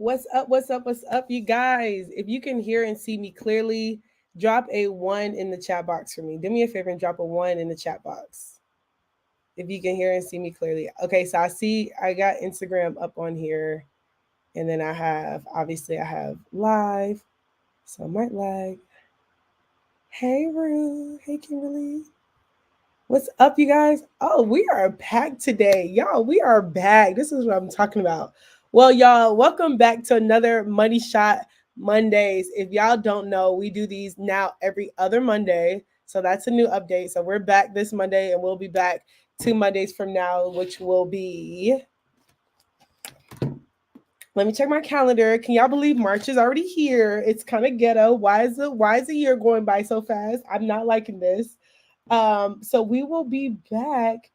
What's up? What's up? What's up, you guys? If you can hear and see me clearly, drop a one in the chat box for me. Do me a favor and drop a one in the chat box. If you can hear and see me clearly. Okay, so I got Instagram up on here, and then I have live. So I might lag. Hey, Rue. Hey, Kimberly. What's up, you guys? Oh, we are packed today. Y'all, we are back. This is what I'm talking about. Well, y'all, welcome back to another Money Shot Mondays. If y'all don't know, we do these now every other Monday. So that's a new update. So we're back this Monday and we'll be back 2 Mondays from now, which will be. Let me check my calendar. Can y'all believe March is already here? It's kind of ghetto. Why is the year going by so fast? I'm not liking this. So we will be back,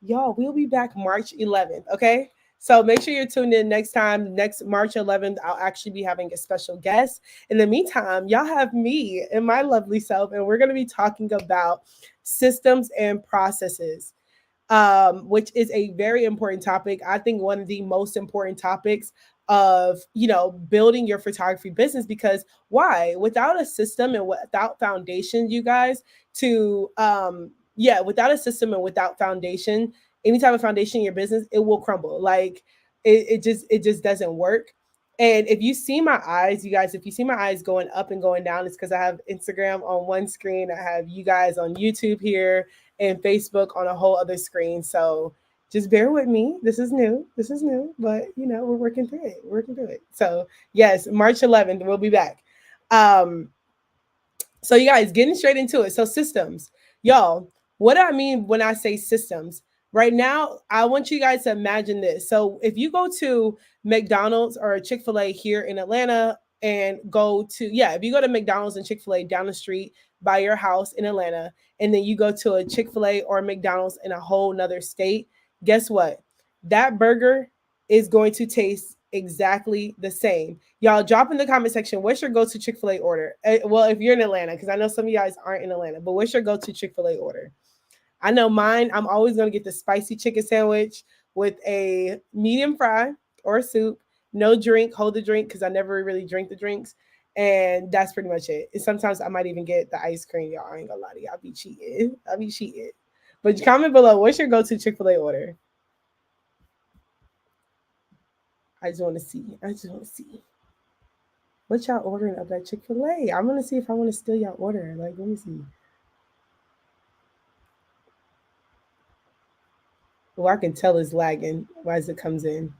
y'all. We'll be back March 11th. Okay. So make sure you're tuned in next time. Next March 11th, I'll actually be having a special guest. In the meantime, y'all have me and my lovely self, and we're going to be talking about systems and processes, which is a very important topic. I think one of the most important topics of building your photography business, because why, without a system and without foundation, you guys, to without a system and without foundation, any type of foundation in your business, it will crumble. Like it just doesn't work. And if you see my eyes, you guys, if you see my eyes going up and going down, it's because I have Instagram on one screen, I have you guys on YouTube here, and Facebook on a whole other screen. So just bear with me. This is new. This is new, but we're working through it. We're working through it. So yes, March 11th, we'll be back. Um, so you guys, getting straight into it. So systems, y'all. What do I mean when I say systems? Right now, I want you guys to imagine this. So if you go to McDonald's or Chick-fil-A here in Atlanta, and if you go to McDonald's and Chick-fil-A down the street by your house in Atlanta, and then you go to a Chick-fil-A or McDonald's in a whole nother state, guess what? That burger is going to taste exactly the same. Y'all drop in the comment section, what's your go-to Chick-fil-A order? Well, if you're in Atlanta, because I know some of you guys aren't in Atlanta, but what's your go-to Chick-fil-A order? I know mine, I'm always going to get the spicy chicken sandwich with a medium fry or soup, no drink, hold the drink, because I never really drink the drinks. And that's pretty much it. And sometimes I might even get the ice cream. Y'all, I ain't gonna lie to you. I'll be cheating. I'll be cheating. But comment below, what's your go-to Chick-fil-A order? I just want to see. I just want to see. What y'all ordering up at Chick-fil-A? I'm gonna see if I want to steal y'all order. Like, let me see. Well, I can tell it's lagging as it comes in.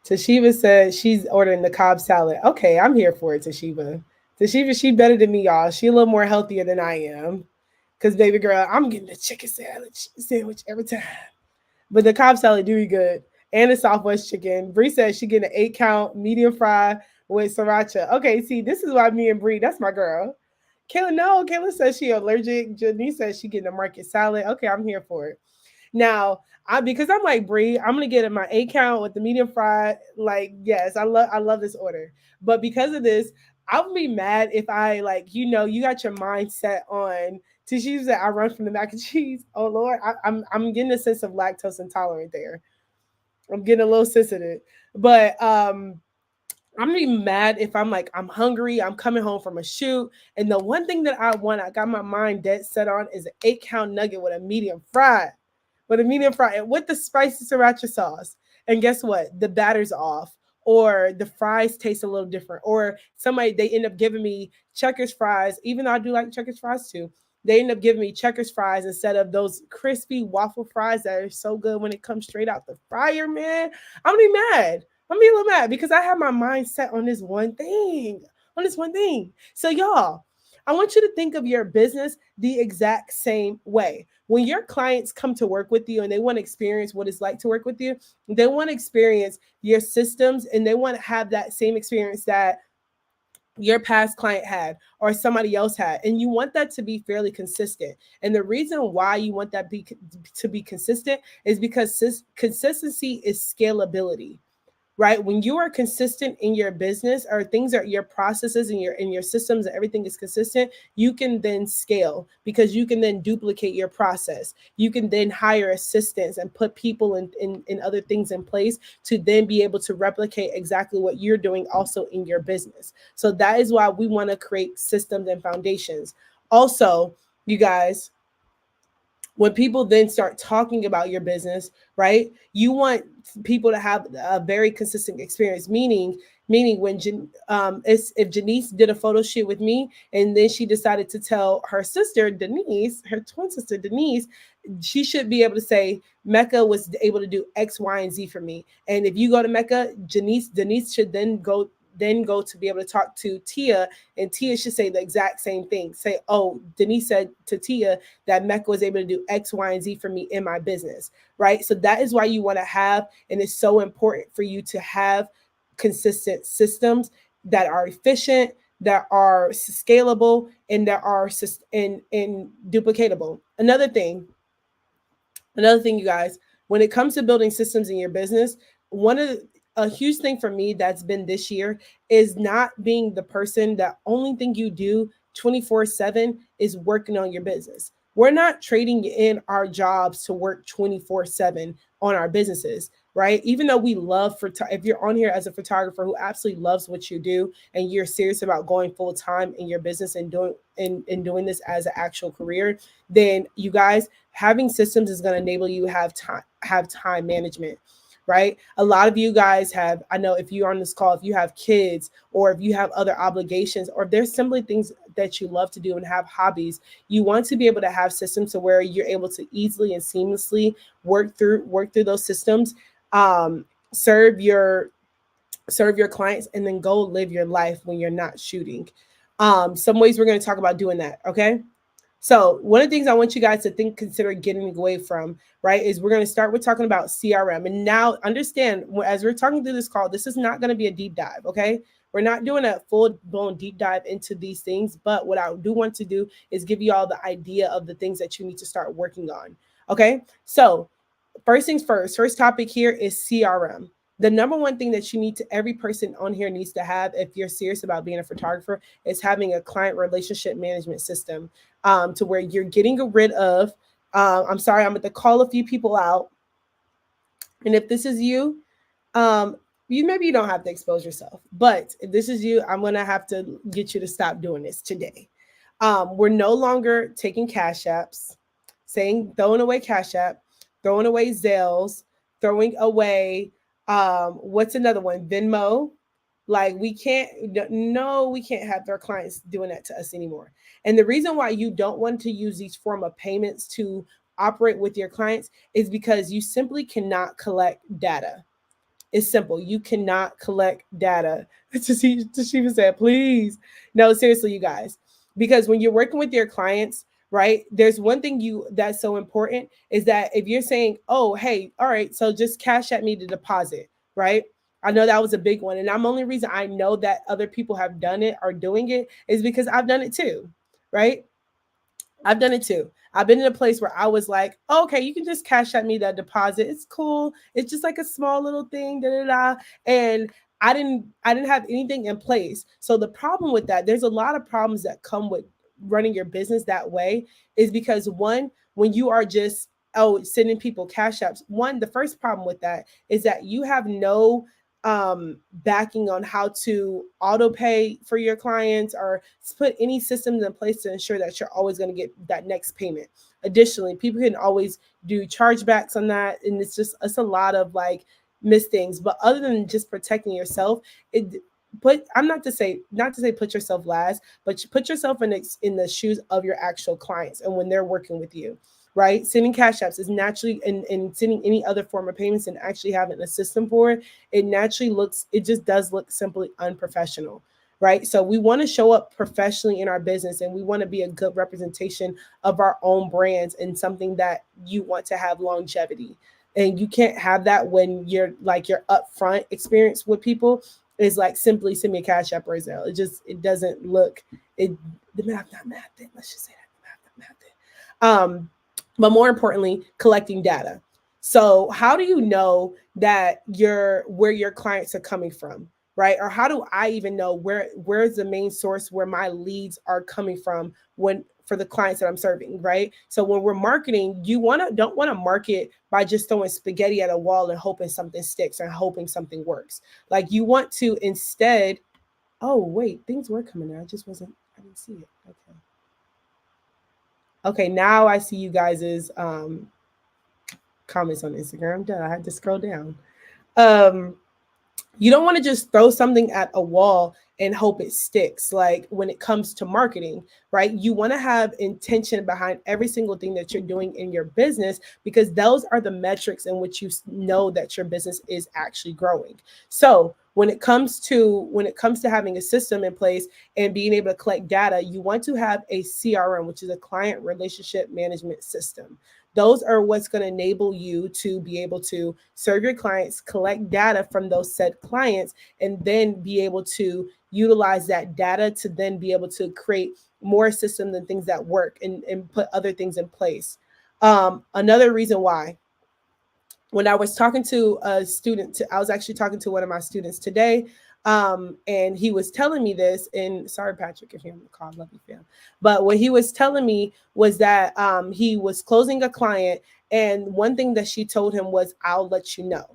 Tashiva said she's ordering the Cobb salad. Okay, I'm here for it, Tashiva. Tashiva, she better than me, y'all. She a little more healthier than I am. Cause baby girl, I'm getting the chicken sandwich every time. But the Cobb salad do be good. And the Southwest chicken. Bree said she getting an 8 count medium fry with sriracha. Okay, see, this is why me and Bree, that's my girl. Kayla says she allergic. Janice says she getting a market salad. Okay, I'm here for it. Now, because I'm like Bree, I'm gonna get in my 8 count with the medium fry. Like, yes, I love this order. But because of this, I would be mad if I you got your mindset on to choose that I run from the mac and cheese. Oh Lord, I'm getting a sense of lactose intolerant there. I'm getting a little sensitive. But I'm gonna be mad if I'm hungry, I'm coming home from a shoot, and the one thing that I got my mind dead set on is an 8 count nugget with a medium fry. With a medium fry and with the spicy sriracha sauce. And guess what? The batter's off. Or the fries taste a little different. Or they end up giving me Checkers fries, even though I do like Checkers fries too. They end up giving me Checkers fries instead of those crispy waffle fries that are so good when it comes straight out the fryer, man. I'm gonna be mad. I'm gonna be a little mad because I have my mind set on this one thing. On this one thing. So, y'all, I want you to think of your business the exact same way. When your clients come to work with you and they want to experience what it's like to work with you, they want to experience your systems and they want to have that same experience that your past client had or somebody else had, and you want that to be fairly consistent. And the reason why you want to be consistent is because consistency is scalability. right? When you are consistent in your business, or things are your processes and your systems and everything is consistent, you can then scale, because you can then duplicate your process. You can then hire assistants and put people in other things in place to then be able to replicate exactly what you're doing also in your business. So that is why we want to create systems and foundations. Also, you guys, when people then start talking about your business, right? You want people to have a very consistent experience. Meaning when if Janice did a photo shoot with me, and then she decided to tell her sister Denise, her twin sister Denise, she should be able to say Mecca was able to do X, Y, and Z for me. And if you go to Mecca, Denise should then go to be able to talk to Tia, and Tia should say the exact same thing. Say, oh, Denise said to Tia that Mecca was able to do X, Y, and Z for me in my business, right? So that is why you want to have, and it's so important for you to have consistent systems that are efficient, that are scalable, and that are and duplicatable. Another thing, you guys, when it comes to building systems in your business, one of a huge thing for me that's been this year is not being the person that only thing you do 24/7 is working on your business. We're not trading in our jobs to work 24/7 on our businesses, right? Even though we love if you're on here as a photographer who absolutely loves what you do, and you're serious about going full time in your business and doing this as an actual career, then you guys, having systems is going to enable you to have time management, right? A lot of you guys have, I know if you're on this call, if you have kids, or if you have other obligations, or if there's simply things that you love to do and have hobbies, you want to be able to have systems to where you're able to easily and seamlessly work through those systems, um, serve your clients, and then go live your life when you're not shooting. Some ways we're going to talk about doing that, okay? So one of the things I want you guys to consider getting away from, right, is we're going to start with talking about CRM. And now understand, as we're talking through this call, this is not going to be a deep dive, okay? We're not doing a full-blown deep dive into these things, but what I do want to do is give you all the idea of the things that you need to start working on, okay? So first things first topic here is CRM. The number one thing that every person on here needs to have, if you're serious about being a photographer, is having a client relationship management system, to where you're getting rid of, I'm sorry, I'm going to call a few people out. And if this is you, maybe you don't have to expose yourself, but if this is you, I'm going to have to get you to stop doing this today. We're no longer taking Cash Apps, throwing away Cash App, throwing away Zelles, throwing away, what's another one? Venmo. Like we can't have our clients doing that to us anymore. And the reason why you don't want to use these form of payments to operate with your clients is because you simply cannot collect data. It's simple. You cannot collect data. Tashiva said, please. No, seriously, you guys. Because when you're working with your clients, right, there's one thing that's so important is that if you're saying, oh, hey, all right, so just cash at me to deposit, right? I know that was a big one. And the only reason I know that other people have done it or doing it is because I've done it too, right? I've done it too. I've been in a place where I was like, oh, okay, you can just cash at me that deposit. It's cool. It's just like a small little thing, da da da. And I didn't have anything in place. So the problem with that, there's a lot of problems that come with running your business that way, is because one, when you are just sending people cash apps, the first problem with that is that you have no backing on how to auto pay for your clients, or put any systems in place to ensure that you're always going to get that next payment. Additionally, people can always do chargebacks on that, and it's a lot of like missed things. But other than just protecting yourself, I'm not to say put yourself last, but put yourself in the shoes of your actual clients and when they're working with you. Right? Sending cash apps is naturally, and sending any other form of payments and actually having a system for it, it just does look simply unprofessional. Right? So we want to show up professionally in our business, and we want to be a good representation of our own brands and something that you want to have longevity. And you can't have that when your upfront experience with people is like simply send me a cash app or a Zelle. It doesn't look the math not math thing. Let's just say that the math not math thing. But more importantly, collecting data. So how do you know that where your clients are coming from, right? Or how do I even know where's the main source where my leads are coming from when for the clients that I'm serving, right? So when we're marketing, you don't want to market by just throwing spaghetti at a wall and hoping something sticks and hoping something works. Like you want to instead, oh wait, things were coming out. I didn't see it. Okay. Okay, now I see you guys's comments on Instagram. Duh, I had to scroll down. Um, you don't want to just throw something at a wall and hope it sticks. Like when it comes to marketing, right? You want to have intention behind every single thing that you're doing in your business, because those are the metrics in which you know that your business is actually growing. So when it comes to having a system in place and being able to collect data, you want to have a CRM, which is a client relationship management system. Those are what's going to enable you to be able to serve your clients, collect data from those said clients, and then be able to utilize that data to then be able to create more systems and things that work, and put other things in place. Another reason why, when I was talking to a student, I was actually talking to one of my students today, and he was telling me this. And sorry, Patrick, if you're on the call, love you, fam. But what he was telling me was that he was closing a client, and one thing that she told him was, "I'll let you know."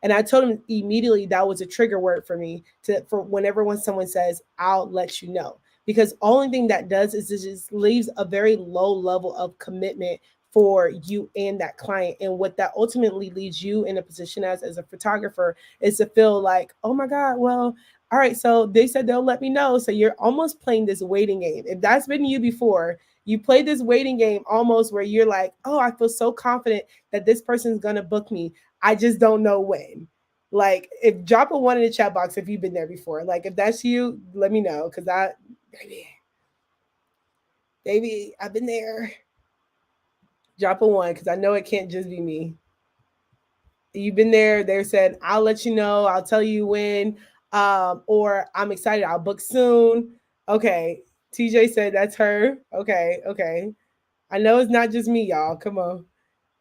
And I told him immediately that was a trigger word for me for whenever when someone says, "I'll let you know." Because only thing that does is it just leaves a very low level of commitment for you and that client. And what that ultimately leads you in a position as a photographer is to feel like, oh my God, well, all right, so they said they'll let me know. So you're almost playing this waiting game. If that's been you before, you play this waiting game almost where you're like, oh, I feel so confident that this person's gonna book me. I just don't know when. Like, if drop a one in the chat box if you've been there before. Like, if that's you, let me know. Cause baby, I've been there. Drop a one, because I know it can't just be me. You've been there. They said, I'll let you know. I'll tell you when. Or I'm excited. I'll book soon. Okay. TJ said that's her. Okay. Okay. I know it's not just me, y'all. Come on.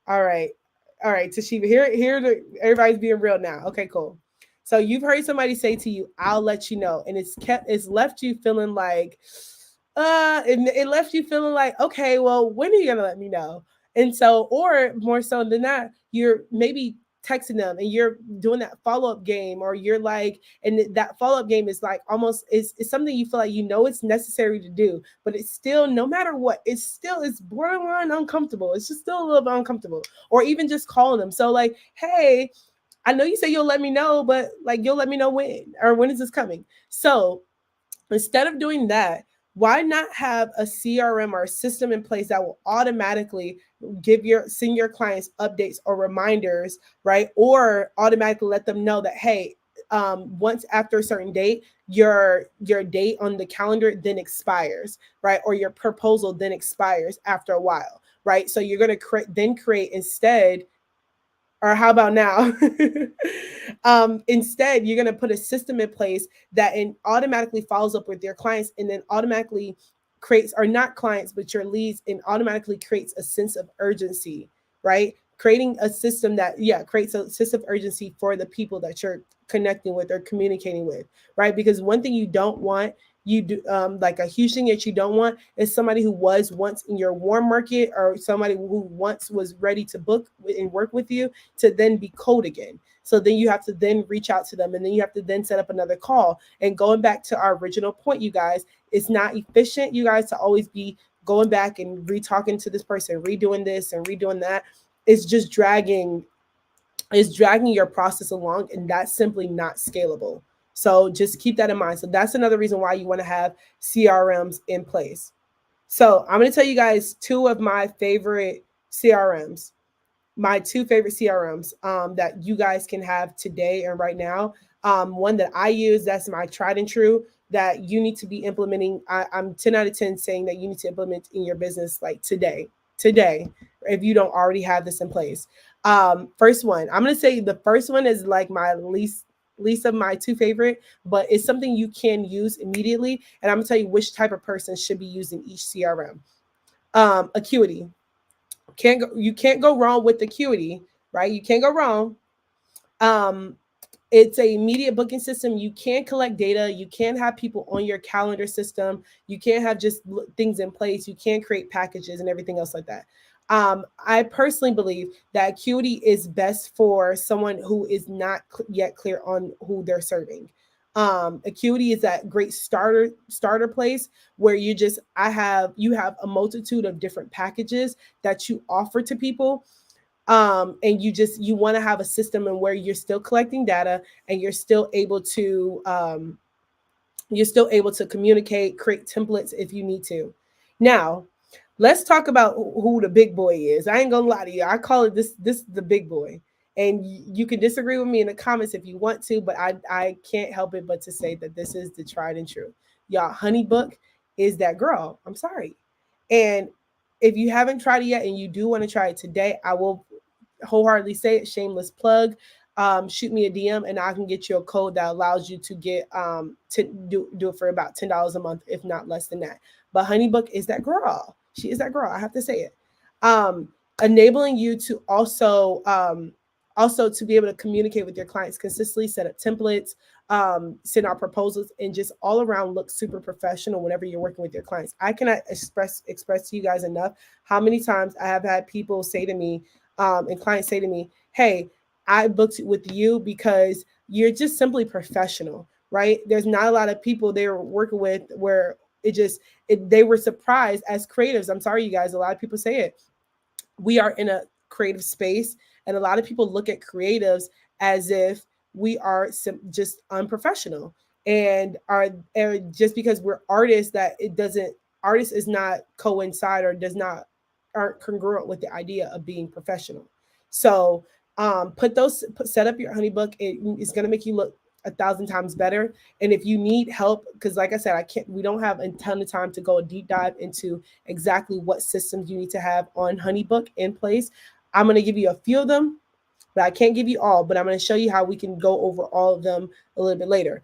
All right. All right. Toshiba, everybody's being real now. Okay, cool. So you've heard somebody say to you, I'll let you know. And it's left you feeling like, it left you feeling like, okay, well, when are you gonna let me know? And so, or more so than that, you're maybe texting them and you're doing that follow-up game, or you're like, and that follow-up game is like almost is something you feel like it's necessary to do, but it's still, no matter what, it's borderline uncomfortable. It's just still a little bit uncomfortable. Or even just calling them. So like, hey, I know you say you'll let me know, but like, you'll let me know when, or when is this coming? So instead of doing that, why not have a CRM or a system in place that will automatically send your clients updates or reminders, right? Or automatically let them know that, hey, once after a certain date, your date on the calendar then expires, right? Or your proposal then expires after a while, right? So you're going to create instead, or how about now? Instead, you're going to put a system in place that automatically follows up with your clients, and then automatically creates, or not clients, but your leads, and automatically creates a sense of urgency, right? Creating a system that, creates a sense of urgency for the people that you're connecting with or communicating with, right? Because one thing you don't want, you do like a huge thing that you don't want is somebody who was once in your warm market, or somebody who once was ready to book and work with you, to then be cold again. So then you have to then reach out to them, and then you have to then set up another call. And going back to our original point, you guys, it's not efficient, you guys, to always be going back and re-talking to this person, redoing this and redoing that. It's just dragging your process along, and that's simply not scalable. So just keep that in mind. So that's another reason why you want to have CRMs in place. So I'm going to tell you guys two of my favorite CRMs, my two favorite CRMs that you guys can have today and right now. One that I use, that's my tried and true, that you need to be implementing. I'm 10 out of 10 saying that you need to implement in your business like today, if you don't already have this in place. First one, I'm going to say the first one is like my least of my two favorite, but it's something you can use immediately. And I'm going to tell you which type of person should be using each CRM. Acuity. You can't go wrong with Acuity. right? You can't go wrong. Um, it's a immediate booking system. You can collect data. You can have people on your calendar system. You can't have just things in place. You can create packages and everything else like that. I personally believe that Acuity is best for someone who is not yet clear on who they're serving. Acuity is that great starter place where you have a multitude of different packages that you offer to people, and you want to have a system and where you're still collecting data and you're still able to communicate, create templates if you need to. Now let's talk about who the big boy is. I ain't gonna lie to you, I call it this the big boy, and you can disagree with me in the comments if you want to, but I can't help it but to say that this is the tried and true. Y'all, Honeybook is that girl. I'm sorry. And if you haven't tried it yet and you do want to try it today, I will wholeheartedly say it, shameless plug. Shoot me a DM and I can get you a code that allows you to get to do it for about $10 a month, if not less than that. But Honeybook is that girl. She is that girl. I have to say it. Enabling you to also to be able to communicate with your clients consistently, set up templates, send out proposals, and just all around look super professional whenever you're working with your clients. I cannot express to you guys enough how many times I have had people say to me, and clients say to me, hey, I booked with you because you're just simply professional, right? There's not a lot of people they were working with where they were surprised as creatives. I'm sorry, you guys, a lot of people say it. We are in a creative space, and a lot of people look at creatives as if we are just unprofessional, and are just because we're artists that it doesn't artist is not coincide or does not aren't congruent with the idea of being professional. So set up your Honeybook. It's going to make you look 1,000 times better. And if you need help, because like I said, we don't have a ton of time to go a deep dive into exactly what systems you need to have on Honeybook in place. I'm going to give you a few of them, but I can't give you all, but I'm going to show you how we can go over all of them a little bit later.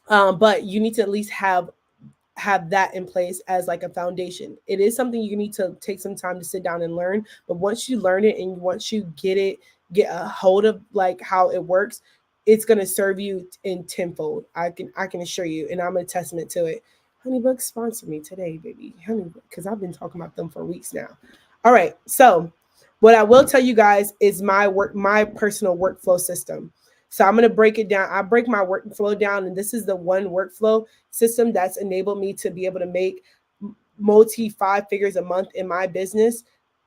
But you need to at least have that in place as like a foundation. It is something you need to take some time to sit down and learn, but once you learn it and once you get a hold of like how it works, it's going to serve you in tenfold. I can assure you, and I'm a testament to it. Honeybook sponsor me today, baby. Honeybook, because I've been talking about them for weeks now. All right, so what I will tell you guys is my personal workflow system. So I'm going to break it down. I break my workflow down, and this is the one workflow system that's enabled me to be able to make multi 5 figures a month in my business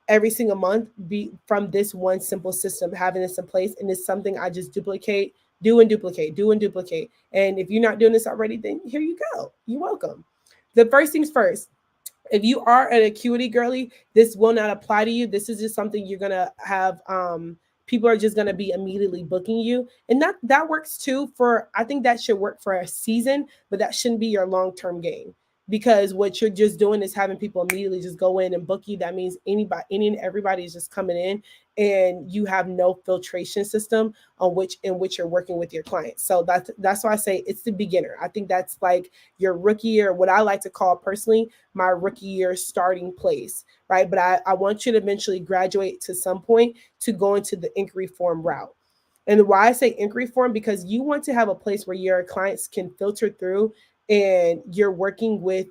every single month be from this one simple system, having this in place. And it's something I just do and duplicate. And if you're not doing this already, then here you go. You're welcome. The first things first, if you are an Acuity girly, this will not apply to you. This is just something you're going to have people are just going to be immediately booking you, and that works too. I think that should work for a season, but that shouldn't be your long-term game, because what you're just doing is having people immediately just go in and book you. That means any and everybody is just coming in, and you have no filtration system in which you're working with your clients. So that's why I say it's the beginner. I think that's like your rookie year, what I like to call personally my rookie year starting place, right? But I want you to eventually graduate to some point to go into the inquiry form route. And why I say inquiry form, because you want to have a place where your clients can filter through, and you're working with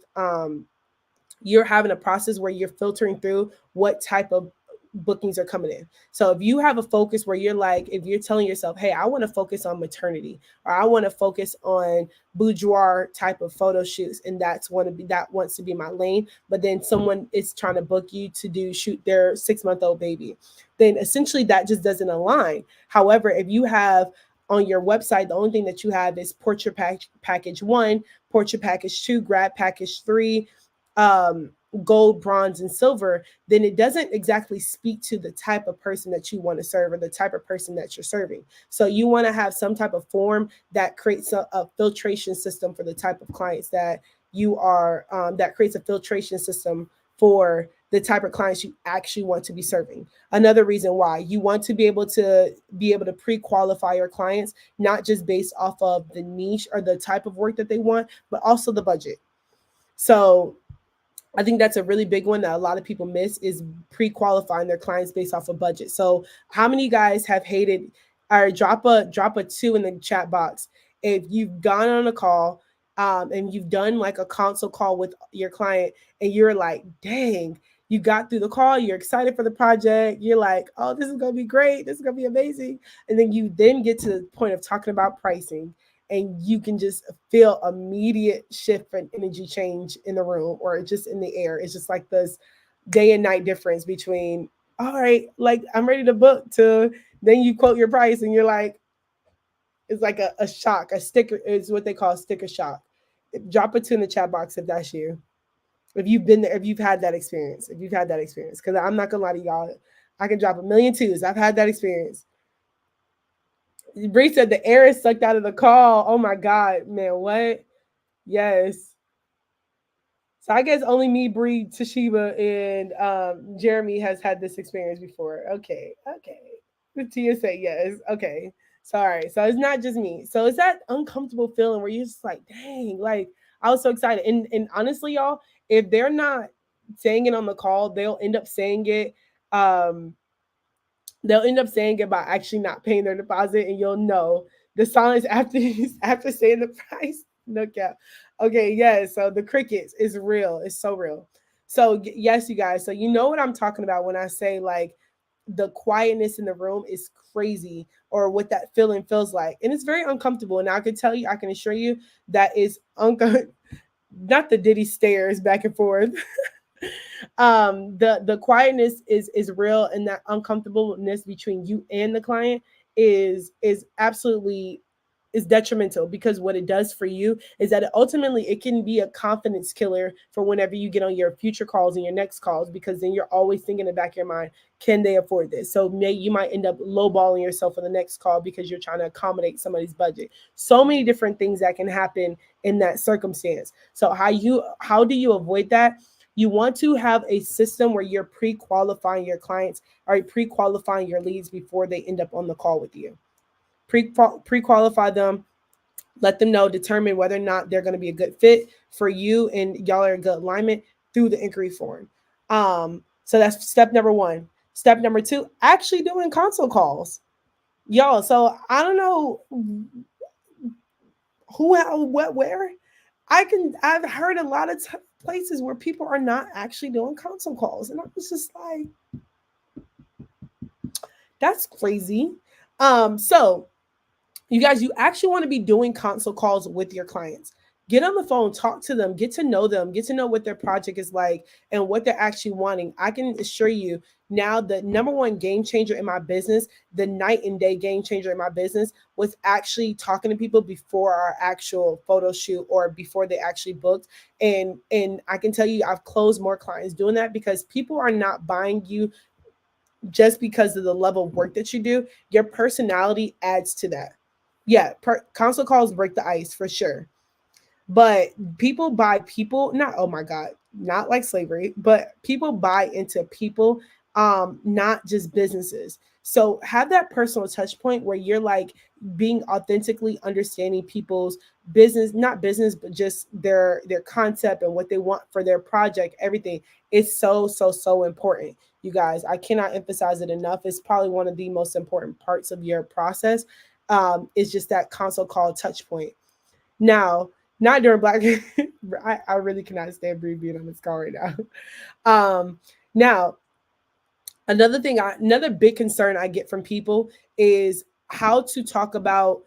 you're having a process where you're filtering through what type of bookings are coming in. So if you have a focus where you're like, if you're telling yourself, hey, I want to focus on maternity, or I want to focus on boudoir type of photo shoots, and that wants to be my lane, but then someone is trying to book you to shoot their 6-month-old baby, then essentially that just doesn't align. However, if you have on your website, the only thing that you have is portrait package 1, portrait package 2, grad package 3, gold, bronze, and silver, then it doesn't exactly speak to the type of person that you want to serve or the type of person that you're serving. So you want to have some type of form that creates a filtration system for the type of clients that you are, that creates a filtration system for the type of clients you actually want to be serving. Another reason why you want to be able to pre-qualify your clients, not just based off of the niche or the type of work that they want, but also the budget. So I think that's a really big one that a lot of people miss is pre-qualifying their clients based off of budget. So how many guys have hated or drop a 2 in the chat box if you've gone on a call and you've done like a console call with your client and you're like, dang, you got through the call, you're excited for the project, you're like, oh, this is gonna be great, this is gonna be amazing. And then you then get to the point of talking about pricing and you can just feel immediate shift and energy change in the room or just in the air. It's just like this day and night difference between, all right, like I'm ready to book to then you quote your price and you're like, it's like a shock, a sticker is what they call sticker shock. Drop it to in the chat box if that's you. If you've been there, if you've had that experience, if you've had that experience. Because I'm not gonna lie to y'all, I can drop a million twos. I've had that experience. Bree said the air is sucked out of the call. Oh my God, man, what? Yes. So I guess only me, Bree, Toshiba, and Jeremy has had this experience before. Okay, okay. Tia said yes. Okay, sorry. So it's not just me. So it's that uncomfortable feeling where you're just like, dang, like I was so excited. And honestly, y'all, if they're not saying it on the call, they'll end up saying it. Um, they'll end up saying it by actually not paying their deposit, and you'll know the silence after after saying the price. No cap. Okay, yeah. So the crickets is real. It's so real. So yes, you guys. So you know what I'm talking about when I say like the quietness in the room is crazy, or what that feeling feels like, and it's very uncomfortable. And I can tell you, I can assure you that is not the Diddy stares back and forth. The quietness is real, and that uncomfortableness between you and the client is absolutely is detrimental, because what it does for you is that ultimately it can be a confidence killer for whenever you get on your future calls and your next calls, because then you're always thinking in the back of your mind, can they afford this? So you might end up lowballing yourself on the next call because you're trying to accommodate somebody's budget. So many different things that can happen in that circumstance. So how do you avoid that? You want to have a system where you're pre-qualifying your clients or pre-qualifying your leads before they end up on the call with you. Pre-qualify them, let them know, determine whether or not they're going to be a good fit for you and y'all are a good alignment through the inquiry form. So that's step number one. Step number two, actually doing console calls. Y'all, so I don't know who, how, what, where. I've heard a lot of places where people are not actually doing console calls, and I was just like, that's crazy. So you guys, you actually want to be doing console calls with your clients. Get on the phone, talk to them, get to know them, get to know what their project is like and what they're actually wanting. I can assure you now, the number one game changer in my business, the night and day game changer in my business, was actually talking to people before our actual photo shoot or before they actually booked. And I can tell you, I've closed more clients doing that, because people are not buying you just because of the level of work that you do. Your personality adds to that. Yeah, console calls break the ice for sure. But people buy people, not, oh my God, not like slavery, but people buy into people, not just businesses. So have that personal touch point where you're like being authentically understanding people's business, not business, but just their concept and what they want for their project, everything. It's so important. You guys, I cannot emphasize it enough. It's probably one of the most important parts of your process. Is just that console call touch point. Now, not during Black. I really cannot stand Bree being on this call right now. Now, another big concern I get from people is how to talk about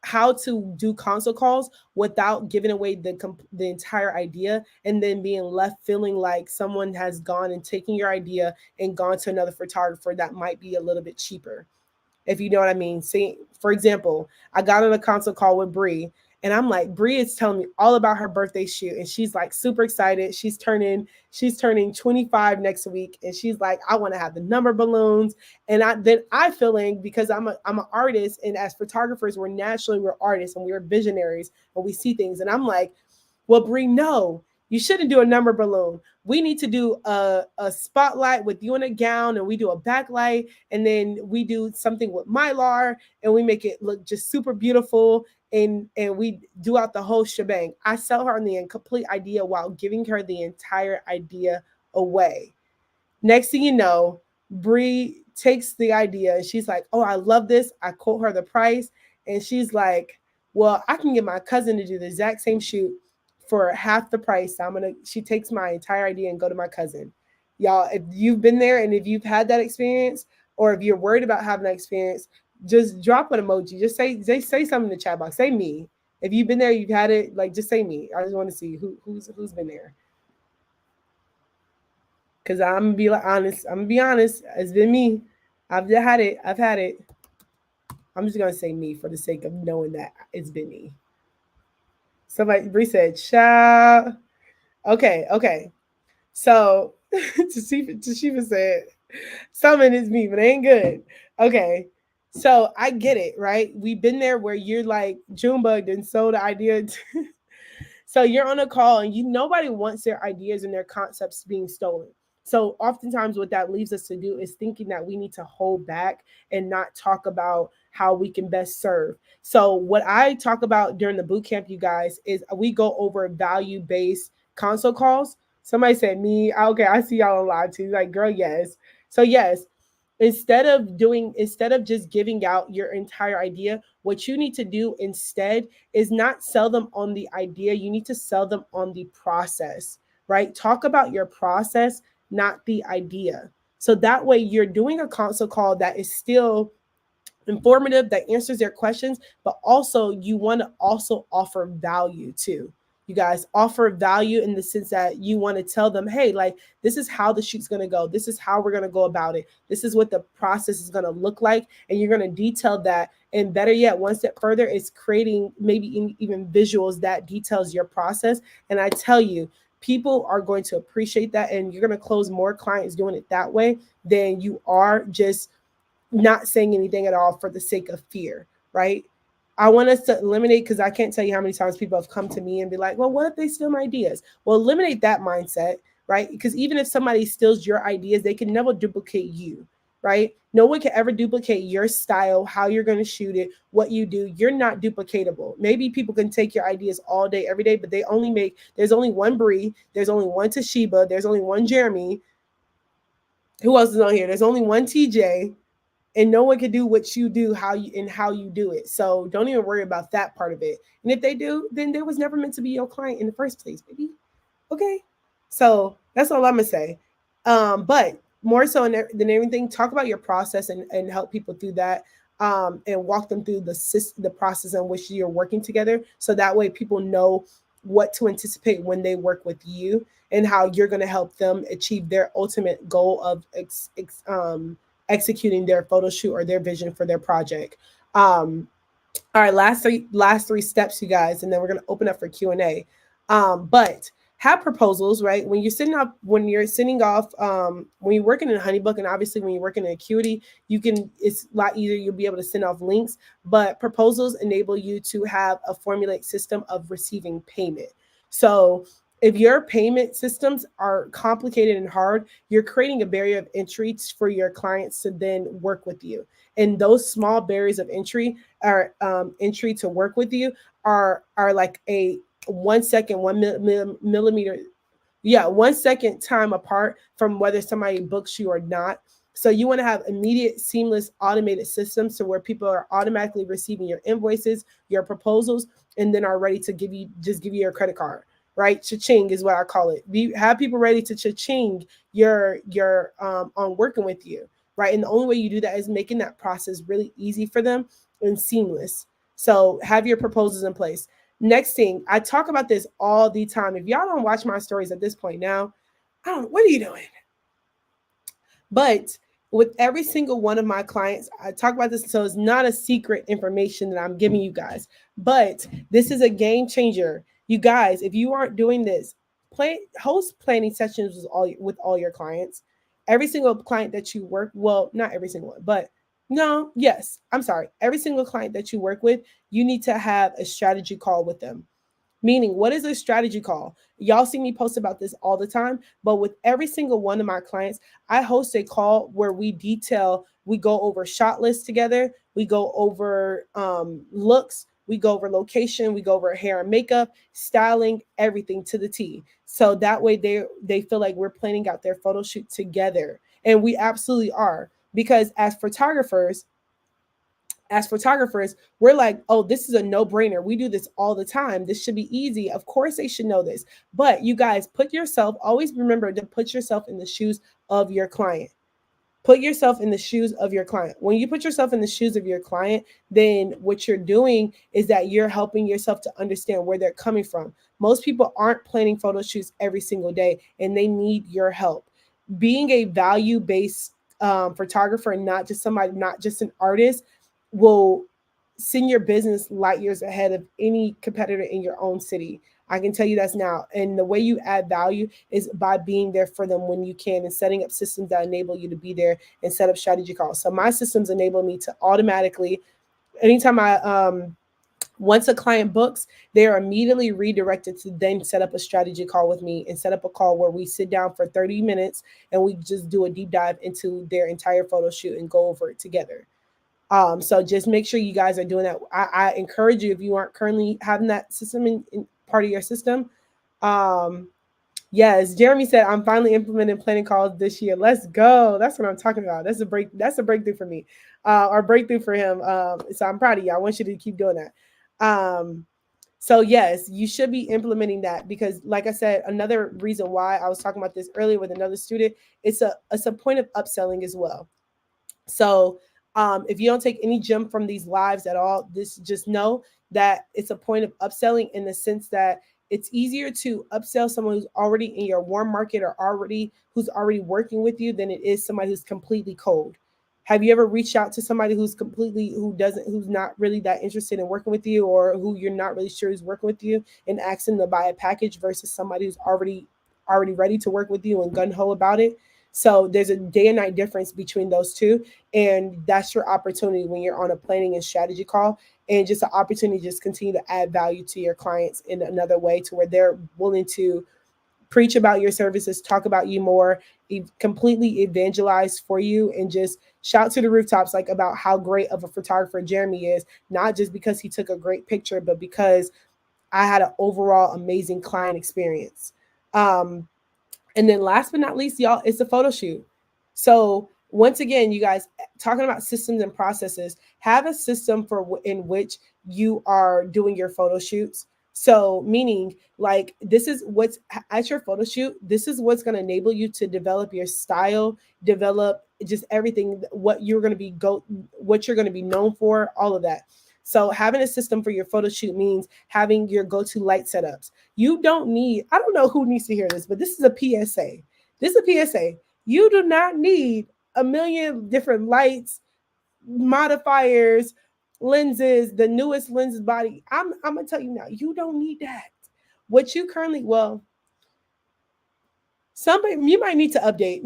how to do console calls without giving away the entire idea, and then being left feeling like someone has gone and taken your idea and gone to another photographer that might be a little bit cheaper, if you know what I mean. See, for example, I got on a console call with Bree, and I'm like, Bree is telling me all about her birthday shoot, and she's like super excited. She's turning 25 next week, and she's like, I want to have the number balloons. And I feeling, because I'm an artist, and as photographers, we're artists and we're visionaries and we see things. And I'm like, well, Bree, no, you shouldn't do a number balloon. We need to do a spotlight with you in a gown, and we do a backlight, and then we do something with Mylar, and we make it look just super beautiful. and we do out the whole shebang. I sell her on the incomplete idea while giving her the entire idea away. Next thing you know, Bree takes the idea and she's like, "Oh, I love this." I quote her the price, and she's like, "Well, I can get my cousin to do the exact same shoot for half the price." She takes my entire idea and go to my cousin. Y'all, if you've been there and if you've had that experience, or if you're worried about having that experience, just drop an emoji. Just say something in the chat box. Say me. If you've been there, you've had it. Like, just say me. I just want to see who's been there. Cause I'm gonna be like honest. I'm gonna be honest. It's been me. I've had it. I've had it. I'm just gonna say me for the sake of knowing that it's been me. Somebody Bree said, "Child." Okay, okay. So Tashiva said, "Summon is me, but it ain't good." Okay. So I get it, right? We've been there where you're like Junebug and sold the idea. So you're on a call and nobody wants their ideas and their concepts being stolen. So oftentimes what that leaves us to do is thinking that we need to hold back and not talk about how we can best serve. So what I talk about during the boot camp, you guys, is we go over value-based console calls. Somebody said me. Okay, I see y'all a lot too. Like, girl, yes. So yes, instead of just giving out your entire idea, what you need to do instead is not sell them on the idea. You need to sell them on the process, right? Talk about your process, not the idea. So that way you're doing a console call that is still informative, that answers their questions, but also you want to also offer value too. You guys offer value in the sense that you want to tell them, hey, like, this is how the shoot's going to go. This is how we're going to go about it. This is what the process is going to look like. And you're going to detail that. And better yet, one step further is creating maybe even visuals that details your process. And I tell you, people are going to appreciate that. And you're going to close more clients doing it that way than you are just not saying anything at all for the sake of fear, right? I want us to eliminate, because I can't tell you how many times people have come to me and be like, well, what if they steal my ideas? Well, eliminate that mindset, right? Because even if somebody steals your ideas, they can never duplicate you, right? No one can ever duplicate your style, how you're going to shoot it, what you do. You're not duplicatable. Maybe people can take your ideas all day, every day, but there's only one Bree, there's only one Toshiba, there's only one Jeremy. Who else is on here? There's only one TJ, and no one can do what you do, how you do it. So don't even worry about that part of it. And if they do, then there was never meant to be your client in the first place, baby. Okay. So that's all I'm gonna say. But more so than everything, talk about your process and help people through that. And walk them through the process in which you're working together. So that way people know what to anticipate when they work with you, and how you're going to help them achieve their ultimate goal of executing their photo shoot or their vision for their project. All right, last three steps, you guys, and then we're gonna open up for Q&A. But have proposals, right? When you're sending off, when you're working in Honeybook, and obviously when you're working in Acuity, it's a lot easier. You'll be able to send off links, but proposals enable you to have a formulaic system of receiving payment. So if your payment systems are complicated and hard, you're creating a barrier of entry for your clients to then work with you. And those small barriers of entry to work with you are like a 1 second, 1 millimeter, 1 second time apart from whether somebody books you or not. So you want to have immediate, seamless, automated systems to where people are automatically receiving your invoices, your proposals, and then are ready to give you your credit card, right? Cha-ching is what I call it. Have people ready to cha-ching your on working with you, right? And the only way you do that is making that process really easy for them and seamless. So have your proposals in place. Next thing, I talk about this all the time. If y'all don't watch my stories at this point now, I don't know, what are you doing? But with every single one of my clients, I talk about this, so it's not a secret information that I'm giving you guys, but this is a game changer. You guys, if you aren't doing this, host planning sessions with all your clients. Every single client that you work, well, not every single one, but no, yes, I'm sorry. Every single client that you work with, you need to have a strategy call with them. Meaning, what is a strategy call? Y'all see me post about this all the time, but with every single one of my clients, I host a call where we go over shot lists together, we go over looks, We go over location, we go over hair and makeup, styling, everything to the T. So that way they feel like we're planning out their photo shoot together. And we absolutely are. Because as photographers, we're like, oh, this is a no brainer. We do this all the time. This should be easy. Of course, they should know this. But you guys, always remember to put yourself in the shoes of your client. Put yourself in the shoes of your client. When you put yourself in the shoes of your client, then what you're doing is that you're helping yourself to understand where they're coming from. Most people aren't planning photo shoots every single day, and they need your help. Being a value based photographer and not just an artist, will send your business light years ahead of any competitor in your own city. I can tell you that's now. And the way you add value is by being there for them when you can and setting up systems that enable you to be there and set up strategy calls. So my systems enable me to automatically, anytime once a client books, they are immediately redirected to then set up a strategy call with me and set up a call where we sit down for 30 minutes and we just do a deep dive into their entire photo shoot and go over it together. So just make sure you guys are doing that. I encourage you, if you aren't currently having that system in part of your system. Yes, Jeremy said, I'm finally implementing planning calls this year. Let's go. That's what I'm talking about. That's a breakthrough for me, or breakthrough for him. So I'm proud of you. I want you to keep doing that. So yes, you should be implementing that because, like I said, another reason why I was talking about this earlier with another student, it's a point of upselling as well. So if you don't take any gem from these lives at all, this just know that it's a point of upselling in the sense that it's easier to upsell someone who's already in your warm market or who's already working with you than it is somebody who's completely cold. Have you ever reached out to somebody who's not really that interested in working with you, or who you're not really sure is working with you, and ask them to buy a package versus somebody who's already ready to work with you and gun ho about it? So there's a day and night difference between those two. And that's your opportunity when you're on a planning and strategy call, and just an opportunity to just continue to add value to your clients in another way to where they're willing to preach about your services, talk about you more, completely evangelize for you, and just shout to the rooftops like about how great of a photographer Jeremy is, not just because he took a great picture, but because I had an overall amazing client experience. Um, and then last but not least, y'all, it's a photo shoot. So once again, you guys, talking about systems and processes, have a system in which you are doing your photo shoots. So meaning like this is what's at your photo shoot, this is what's going to enable you to develop your style, develop just everything, what you're going to be known for, all of that. So having a system for your photo shoot means having your go-to light setups. You don't need, I don't know who needs to hear this, but this is a PSA. This is a PSA. You do not need a million different lights, modifiers, lenses, the newest lenses body. I'm gonna tell you now, you don't need that. What you currently, well, somebody, you might need to update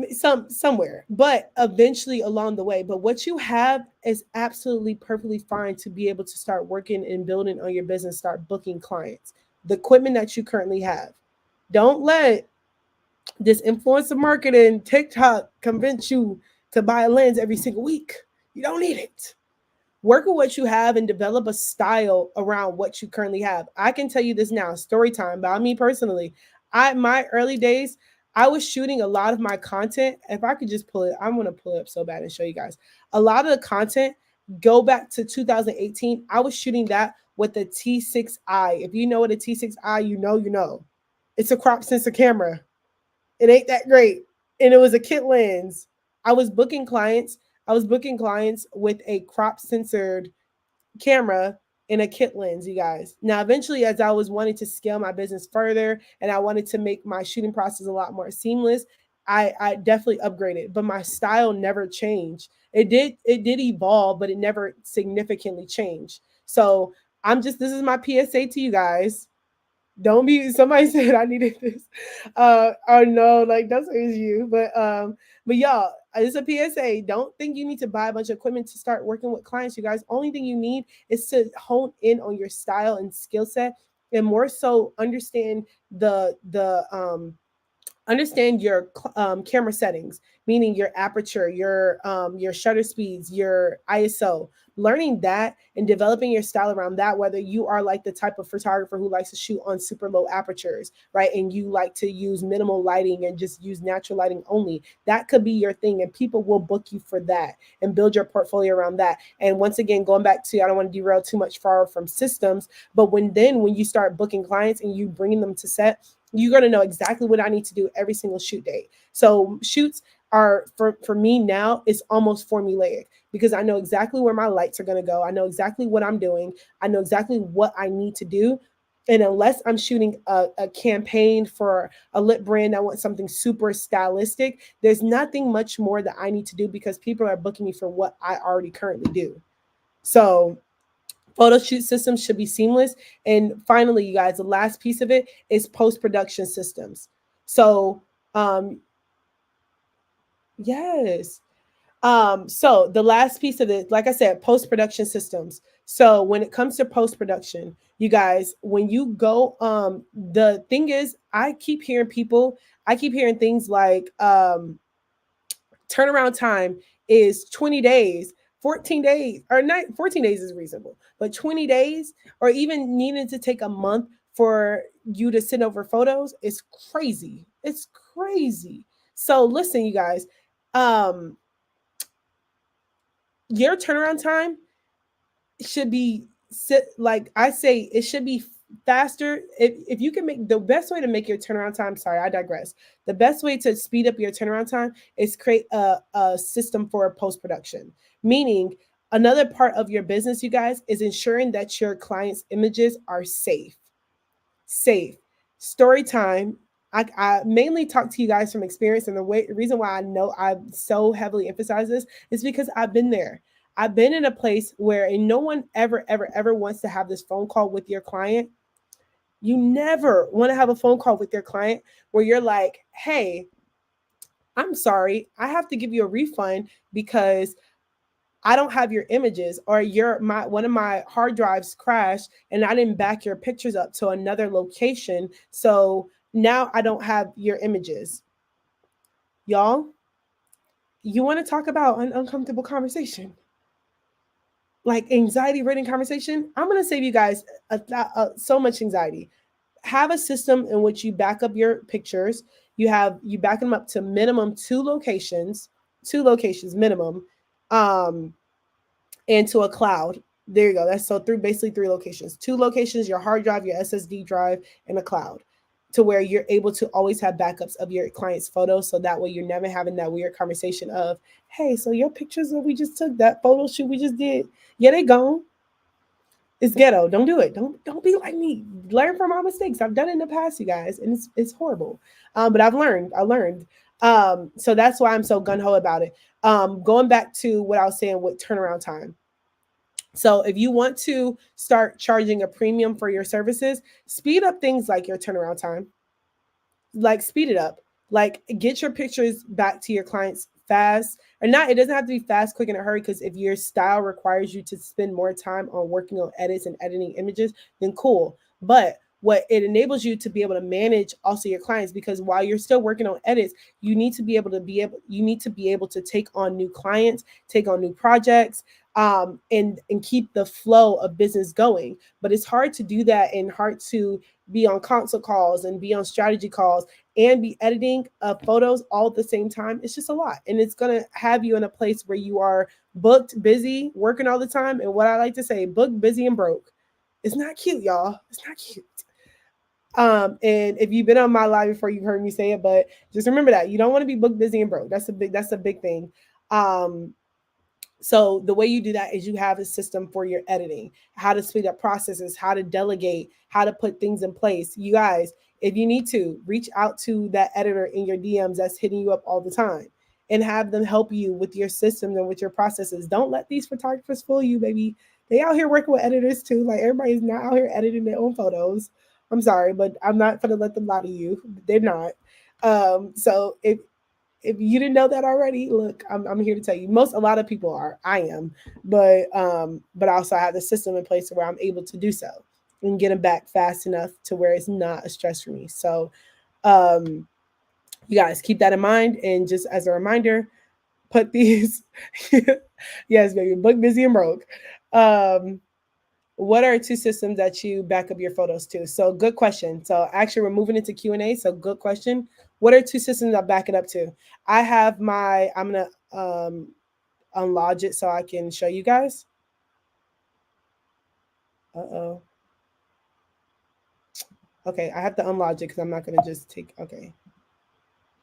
somewhere, but eventually along the way. But what you have is absolutely perfectly fine to be able to start working and building on your business, start booking clients. The equipment that you currently have. Don't let this influencer marketing TikTok convince you to buy a lens every single week. You don't need it. Work with what you have and develop a style around what you currently have. I can tell you this now, story time about me personally. My early days, I was shooting a lot of my content. If I could just pull it, I'm gonna pull it up so bad and show you guys. A lot of the content, go back to 2018. I was shooting that with the T6i. If you know what a T6i, you know. It's a crop sensor camera. It ain't that great. And it was a kit lens. I was booking clients. I was booking clients with a crop censored camera and a kit lens, you guys. Now, eventually, as I was wanting to scale my business further and I wanted to make my shooting process a lot more seamless, I definitely upgraded, but my style never changed. It did evolve, but it never significantly changed. So this is my PSA to you guys. Don't be, somebody said I needed this. Oh no, like that's always you. But y'all, it's a PSA. Don't think you need to buy a bunch of equipment to start working with clients, you guys. Only thing you need is to hone in on your style and skill set, and more so understand the Understand your camera settings, meaning your aperture, your shutter speeds, your ISO. Learning that and developing your style around that, whether you are like the type of photographer who likes to shoot on super low apertures, right, and you like to use minimal lighting and just use natural lighting only, that could be your thing, and people will book you for that and build your portfolio around that. And once again, going back to, I don't want to derail too much far from systems, but when you start booking clients and you bringing them to set, you're going to know exactly what I need to do every single shoot day. So shoots are for me now, it's almost formulaic because I know exactly where my lights are going to go. I know exactly what I'm doing. I know exactly what I need to do. And unless I'm shooting a campaign for a lit brand that wants something super stylistic, there's nothing much more that I need to do because people are booking me for what I already currently do. So photo shoot systems should be seamless. And finally, you guys, the last piece of it is post-production systems. So yes. So the last piece of it, like I said, post-production systems. So when it comes to post-production, you guys, when you go, the thing is, I keep hearing things like turnaround time is 20 days, 14 days, or not 14 days is reasonable, but 20 days, or even needing to take a month for you to send over photos is crazy. It's crazy. So listen, you guys, um, your turnaround time should be like I say, it should be faster. If you can make the best way to make your turnaround time, sorry, I digress. The best way to speed up your turnaround time is create a system for post-production. Meaning another part of your business, you guys, is ensuring that your clients' images are safe. Safe. Story time. I mainly talk to you guys from experience, and the reason why I know I so heavily emphasize this is because I've been there. I've been in a place where and no one ever, ever, ever wants to have this phone call with your client. You never want to have a phone call with your client where you're like, hey, I'm sorry, I have to give you a refund because I don't have your images, or your my one of my hard drives crashed and I didn't back your pictures up to another location. So now I don't have your images. Y'all, you want to talk about an uncomfortable conversation? Like anxiety ridden conversation? I'm going to save you guys so much anxiety. Have a system in which you back up your pictures. You back them up to minimum two locations minimum. Um, into a cloud. There you go. That's so through basically three locations. Two locations, your hard drive, your SSD drive, and a cloud. To where you're able to always have backups of your client's photos. So that way you're never having that weird conversation of, hey, so your pictures that we just took, that photo shoot we just did, yeah, they gone. It's ghetto. Don't do it. Don't be like me. Learn from my mistakes. I've done it in the past, you guys, and it's horrible. But I've learned. I learned. So that's why I'm so gun ho about it. Going back to what I was saying with turnaround time. So if you want to start charging a premium for your services, speed up things like your turnaround time. Like speed it up. Like get your pictures back to your clients fast. Or not, it doesn't have to be fast, quick, in a hurry, because if your style requires you to spend more time on working on edits and editing images, then cool. But what it enables you to be able to manage also your clients, because while you're still working on edits, you need to be able to take on new clients, take on new projects, and keep the flow of business going. But it's hard to do that and hard to be on consult calls and be on strategy calls and be editing photos all at the same time. It's just a lot, and it's gonna have you in a place where you are booked, busy, working all the time. And what I like to say, booked, busy, and broke. It's not cute, y'all. It's not cute. And if you've been on my live before, you've heard me say it, but just remember that you don't want to be booked, busy, and broke. That's a big thing. Um, so the way you do that is you have a system for your editing, how to speed up processes, how to delegate, how to put things in place. You guys, if you need to, reach out to that editor in your DMs that's hitting you up all the time and have them help you with your systems and with your processes. Don't let these photographers fool you, baby. They out here working with editors too. Like everybody's not out here editing their own photos. I'm sorry, but I'm not gonna let them lie to you. They're not. So if you didn't know that already, look, I'm here to tell you. A lot of people are. I am, but also I have the system in place where I'm able to do so and get them back fast enough to where it's not a stress for me. So, um, You guys keep that in mind. And just as a reminder, put these, yes, baby, book busy and broke. Um, what are two systems that you back up your photos to? So good question. So actually we're moving into Q&A. So good question. What are two systems I back it up to? I have I'm going to unlodge it so I can show you guys. Uh-oh. Okay, I have to unlodge it because I'm not going to just take, okay.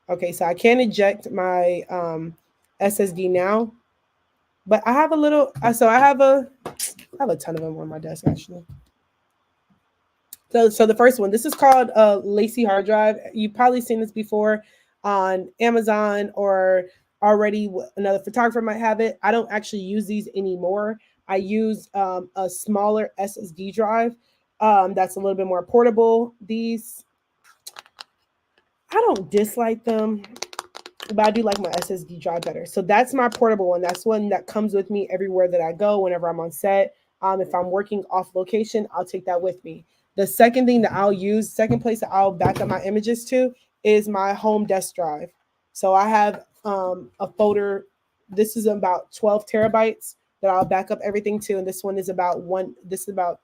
Okay, so I can eject my SSD now, but I have a little, so I have a ton of them on my desk actually. So the first one, this is called Lacy hard drive. You've probably seen this before on Amazon, or already another photographer might have it. I don't actually use these anymore. I use a smaller SSD drive that's a little bit more portable. These, I don't dislike them, but I do like my SSD drive better. So that's my portable one. That's one that comes with me everywhere that I go, whenever I'm on set. If I'm working off location, I'll take that with me. The second thing that I'll use, second place that I'll back up my images to, is my home desk drive. So I have a folder. This is about 12 terabytes that I'll back up everything to, and this one is about one. This is about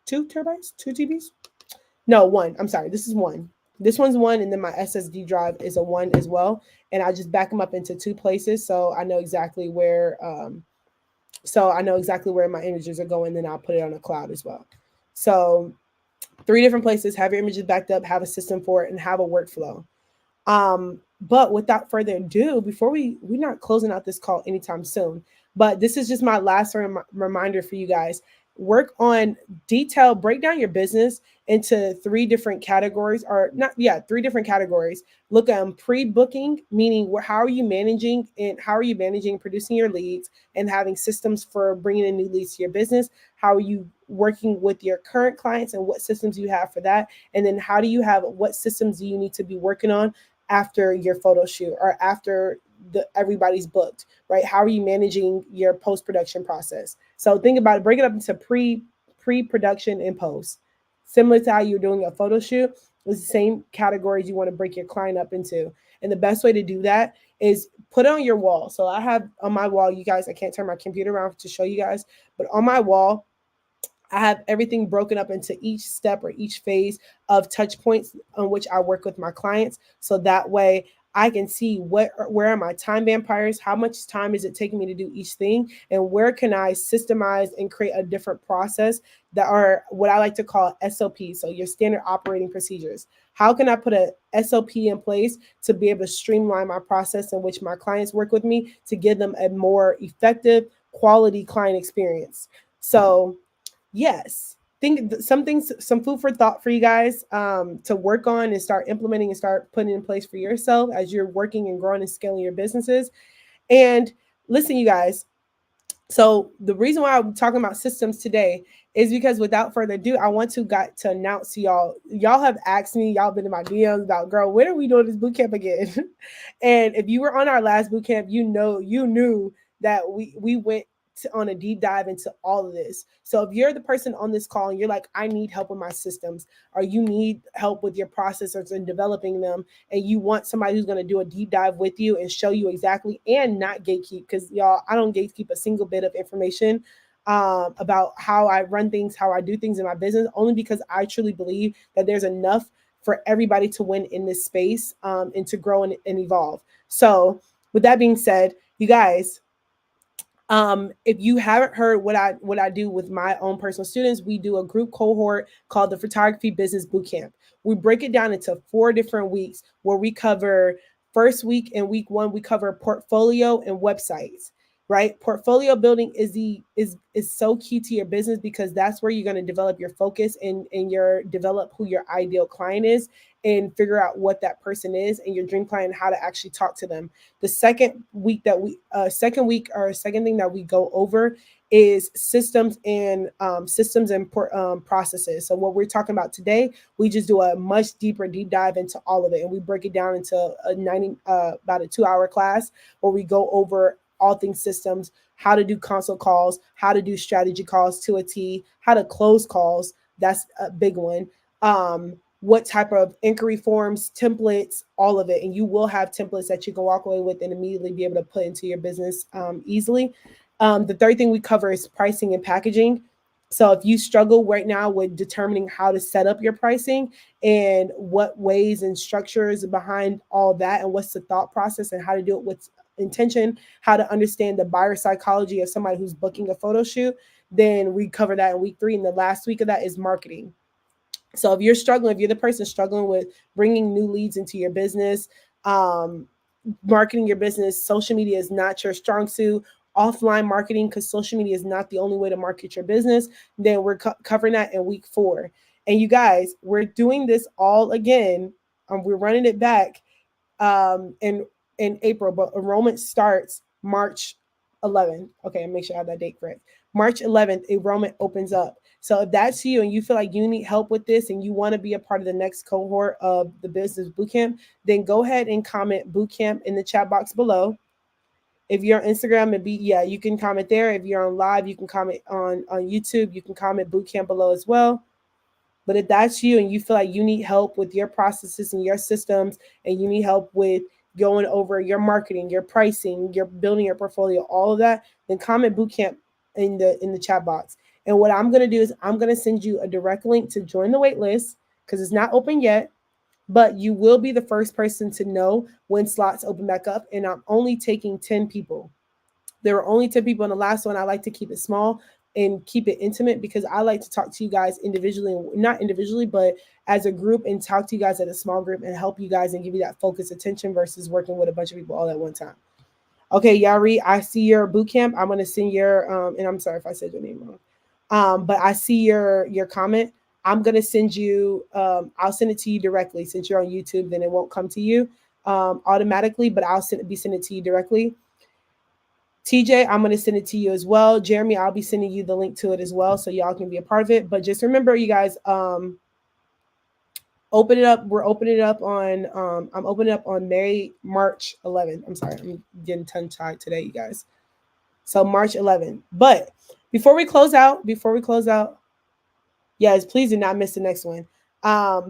2 terabytes, 2 TBs. No, one. I'm sorry. This is one. This one's one, and then my SSD drive is a one as well. And I just back them up into two places, so I know exactly where. So I know exactly where my images are going. Then I'll put it on a cloud as well. So 3 different places. Have your images backed up. Have a system for it, and have a workflow. But without further ado, before we're not closing out this call anytime soon, but this is just my last reminder for you guys. Work on detail, break down your business into 3 different categories, or not, yeah, 3 different categories. Look at pre-booking, meaning how are you managing and how are you managing producing your leads and having systems for bringing in new leads to your business. How are you working with your current clients and what systems you have for that? And then how do you have, what systems do you need to be working on after your photo shoot or after everybody's booked, right? How are you managing your post-production process? So think about it, break it up into pre-production and post. Similar to how you're doing a photo shoot, it's the same categories you want to break your client up into. And the best way to do that is put it on your wall. So I have on my wall, you guys, I can't turn my computer around to show you guys, but on my wall, I have everything broken up into each step or each phase of touch points on which I work with my clients. So that way I can see where are my time vampires, how much time is it taking me to do each thing, and where can I systemize and create a different process that are what I like to call SOPs, so your standard operating procedures. How can I put a SOP in place to be able to streamline my process in which my clients work with me to give them a more effective, quality client experience? So yes, think some things, some food for thought for you guys to work on and start implementing and start putting in place for yourself as you're working and growing and scaling your businesses. And listen, you guys, so the reason why I'm talking about systems today is because without further ado, I want to got to announce to y'all. Y'all have asked me, y'all been in my DMs about, girl, when are we doing this boot camp again? And if you were on our last boot camp, you knew that we went on a deep dive into all of this. So if you're the person on this call and you're like, I need help with my systems, or you need help with your processors and developing them, and you want somebody who's going to do a deep dive with you and show you exactly and not gatekeep, because y'all, I don't gatekeep a single bit of information about how I run things, how I do things in my business, only because I truly believe that there's enough for everybody to win in this space and to grow and evolve. So with that being said, you guys, if you haven't heard what I do with my own personal students, we do a group cohort called the Photography Business Bootcamp. We break it down into 4 different weeks where we cover, first week and week 1, we cover portfolio and websites. Right, portfolio building is so key to your business because that's where you're going to develop your focus and your develop who your ideal client is and figure out what that person is and your dream client and how to actually talk to them. The second week or second thing that we go over is systems and processes. So what we're talking about today, we just do a much deeper deep dive into all of it, and we break it down into about a 2-hour class where we go over all things systems, how to do consult calls, how to do strategy calls to a T, how to close calls. That's a big one. what type of inquiry forms, templates, all of it. And you will have templates that you can walk away with and immediately be able to put into your business easily. The third thing we cover is pricing and packaging. So if you struggle right now with determining how to set up your pricing and what ways and structures behind all that, and what's the thought process and how to do it with intention, how to understand the buyer psychology of somebody who's booking a photo shoot, then we cover that in week 3. And the last week of that is marketing. So if you're struggling, if you're the person struggling with bringing new leads into your business, marketing your business, social media is not your strong suit, offline marketing, because social media is not the only way to market your business, then we're covering that in week 4. And you guys, we're doing this all again. We're running it back in April, but enrollment starts March 11th. Okay, make sure I have that date correct. March 11th, enrollment opens up. So if that's you and you feel like you need help with this and you want to be a part of the next cohort of the business bootcamp, then go ahead and comment bootcamp in the chat box below. If you're on Instagram, you can comment there. If you're on live, you can comment on YouTube. You can comment bootcamp below as well. But if that's you and you feel like you need help with your processes and your systems, and you need help with going over your marketing, your pricing, your building your portfolio, all of that, then comment bootcamp in the chat box. And what I'm going to do is I'm going to send you a direct link to join the wait list, because it's not open yet, but you will be the first person to know when slots open back up. And I'm only taking 10 people. There were only 10 people in the last one. I like to keep it small and keep it intimate, because I like to talk to you guys individually, not individually, but as a group, and talk to you guys at a small group and help you guys and give you that focused attention versus working with a bunch of people all at one time. Okay, Yari, I see your boot camp. I'm gonna send your and I'm sorry if I said your name wrong. But I see your comment. I'm gonna send you. I'll send it to you directly. Since you're on YouTube, then it won't come to you automatically, but I'll send it to you directly. TJ, I'm going to send it to you as well. Jeremy, I'll be sending you the link to it as well, so y'all can be a part of it. But just remember, you guys, open it up. We're opening it up on, I'm opening it up on March 11th. I'm sorry, I'm getting tongue-tied today, you guys. So March 11th. But before we close out, yes, please do not miss the next one.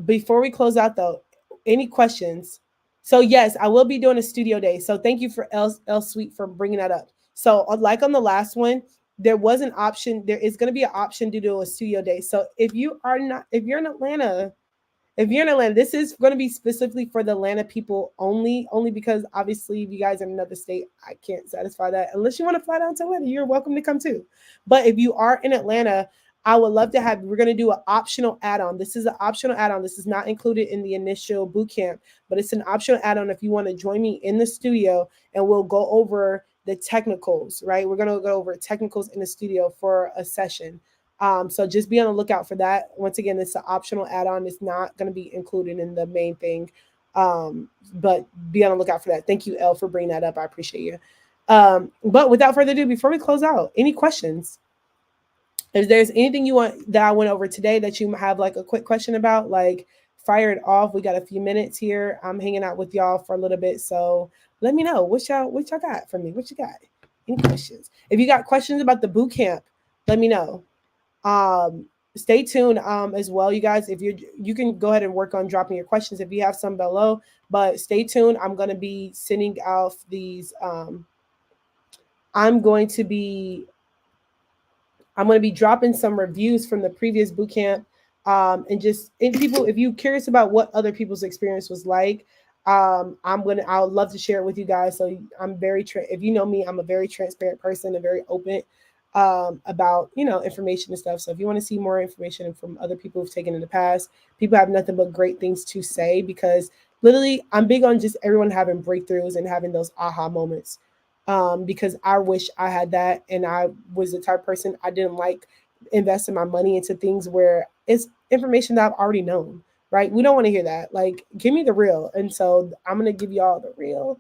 Before we close out, though, any questions? So yes, I will be doing a studio day. So thank you for L Sweet for bringing that up. So like on the last one, there was an option. There is going to be an option to do a studio day. So if you're in Atlanta, this is going to be specifically for the Atlanta people only because obviously if you guys are in another state, I can't satisfy that. Unless you want to fly down to Atlanta, you're welcome to come too. But if you are in Atlanta, I would love to we're going to do an optional add-on. This is an optional add-on. This is not included in the initial boot camp, but it's an optional add-on if you want to join me in the studio, and we'll go over the technicals, right? We're going to go over technicals in the studio for a session. So just be on the lookout for that. Once again, it's an optional add-on. It's not going to be included in the main thing, but be on the lookout for that. Thank you, Elle, for bringing that up. I appreciate you. But without further ado, before we close out, any questions? If there's anything you want that I went over today that you have like a quick question about, like fire it off. We got a few minutes here. I'm hanging out with y'all for a little bit, so let me know what y'all got for me. What you got? Any questions? If you got questions about the boot camp, let me know. Stay tuned as well, you guys. If you can go ahead and work on dropping your questions if you have some below, but stay tuned. I'm going to be sending out these I'm going to be dropping some reviews from the previous bootcamp, and just people, if you're curious about what other people's experience was like, I would love to share it with you guys. So I'm if you know me, I'm a very transparent person and very open about information and stuff. So if you want to see more information from other people who've taken in the past, people have nothing but great things to say, because literally I'm big on just everyone having breakthroughs and having those aha moments. Because I wish I had that, and I was the type of person, I didn't like investing my money into things where it's information that I've already known, right? We don't want to hear that. Like, give me the real. And so I'm going to give y'all the real,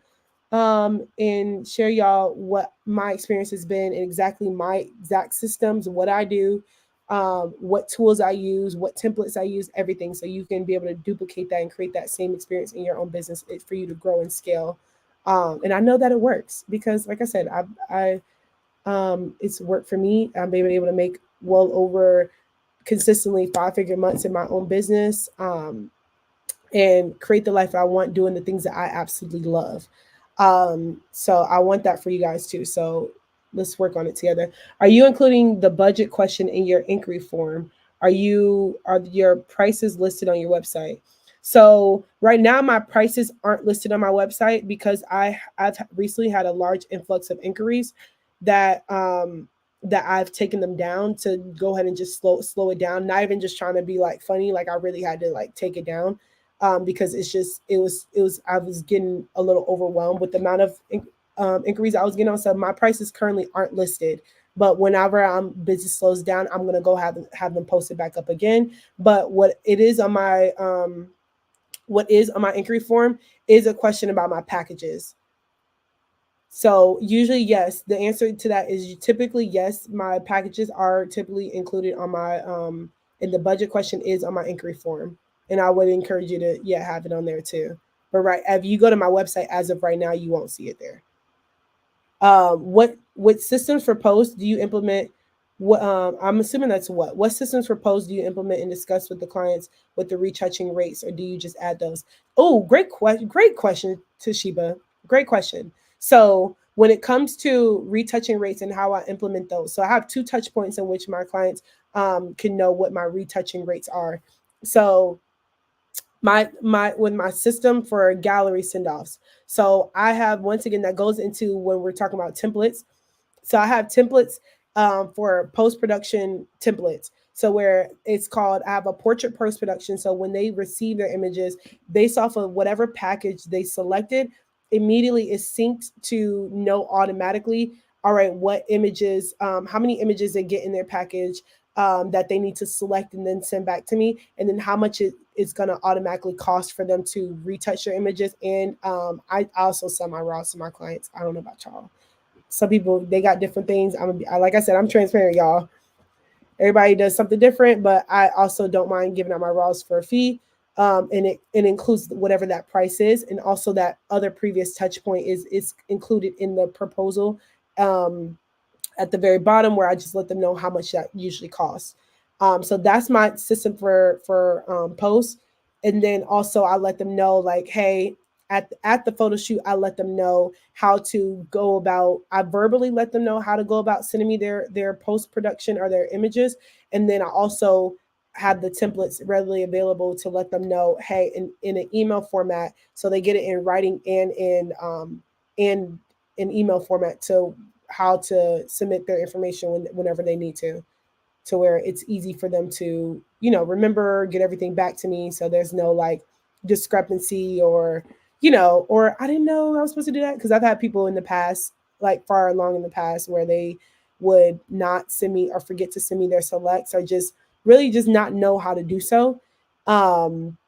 and share y'all what my experience has been and exactly my exact systems, what I do, what tools I use, what templates I use, everything. So you can be able to duplicate that and create that same experience in your own business for you to grow and scale. And I know that it works because, like I said, it's worked for me. I'm being able to make well over consistently 5-figure months in my own business. and create the life I want, doing the things that I absolutely love. So I want that for you guys too. So let's work on it together. Are you including the budget question in your inquiry form? Are your prices listed on your website? So right now my prices aren't listed on my website because I've recently had a large influx of inquiries that that I've taken them down to go ahead and just slow it down. Not even just trying to be like funny, like I really had to like take it down, because it was I was getting a little overwhelmed with the amount of inquiries I was getting on. So my prices currently aren't listed, but whenever business slows down, I'm gonna go have them posted back up again. But what is on my inquiry form is a question about my packages. So usually, yes, the answer to that is typically yes. My packages are typically included on my and the budget question is on my inquiry form, and I would encourage you to have it on there too. But right, if you go to my website as of right now, you won't see it there. What systems for posts do you implement? What I'm assuming that's what systems for posts do you implement and discuss with the clients with the retouching rates, or do you just add those? Oh, great question, Toshiba. Great question. So when it comes to retouching rates and how I implement those, so I have two touch points in which my clients can know what my retouching rates are. So my system for gallery send offs. So I have, once again, that goes into when we're talking about templates. So I have templates for post production templates. So where it's called, I have a portrait post production. So when they receive their images, based off of whatever package they selected, immediately is synced to know automatically. All right, what images, how many images they get in their package, that they need to select and then send back to me, and then how much it is going to automatically cost for them to retouch their images. And I also sell my raws to my clients. I don't know about y'all. Some people, they got different things. Like I said, I'm transparent, y'all. Everybody does something different, but I also don't mind giving out my raws for a fee. And it includes whatever that price is, and also that other previous touch point is included in the proposal, um, at the very bottom, where I just let them know how much that usually costs. So that's my system for posts. And then also I let them know, like, hey, at the photo shoot, I let them know how to go about. I verbally let them know how to go about sending me their post production or their images, and then I also have the templates readily available to let them know, hey, in an email format, so they get it in writing and in email format, to how to submit their information whenever they need to where it's easy for them to, remember, get everything back to me. So there's no like discrepancy, or, or I didn't know I was supposed to do that. Cause I've had people in the past, like far along in the past, where they would not send me or forget to send me their selects, or just really just not know how to do so. Um,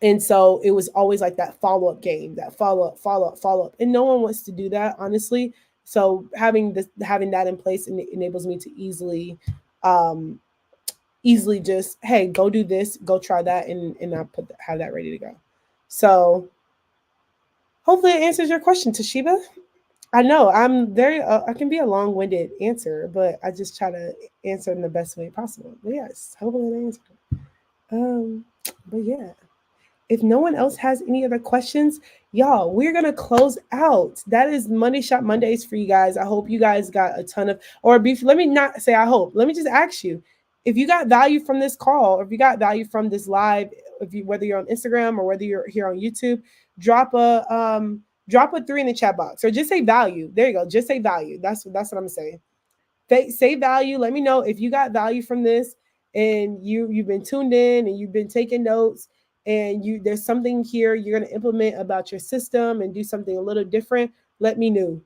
and so it was always like that follow up game, that follow up. And no one wants to do that, honestly. So having that in place enables me to um, easily just, hey, go do this, go try that, and I have that ready to go. So hopefully it answers your question, Toshiba. I know I can be a long winded answer, but I just try to answer in the best way possible. But yes, hopefully it answered. But yeah. If no one else has any other questions, y'all, we're gonna close out. That is Monday Shop Mondays for you guys. I hope you guys got a ton of, let me not say I hope. Let me just ask you, if you got value from this call, or if you got value from this live, whether you're on Instagram or whether you're here on YouTube, drop a 3 in the chat box, or just say value. There you go. Just say value. That's what I'm saying. Say value. Let me know if you got value from this, and you've been tuned in and you've been taking notes, and there's something here you're going to implement about your system and do something a little different. Let me know.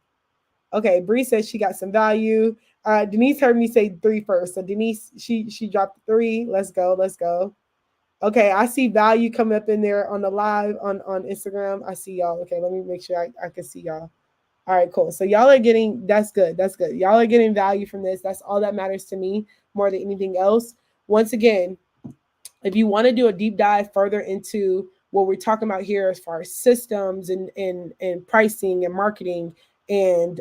Okay, Bree says she got some value. Denise heard me say 3 first, so Denise, she dropped 3. Let's go. Okay, I see value coming up in there on the live on Instagram. I see y'all. Okay, let me make sure I can see y'all. All right, cool. So y'all are getting, that's good. That's good. Y'all are getting value from this. That's all that matters to me more than anything else. Once again, if you want to do a deep dive further into what we're talking about here as far as systems and pricing and marketing and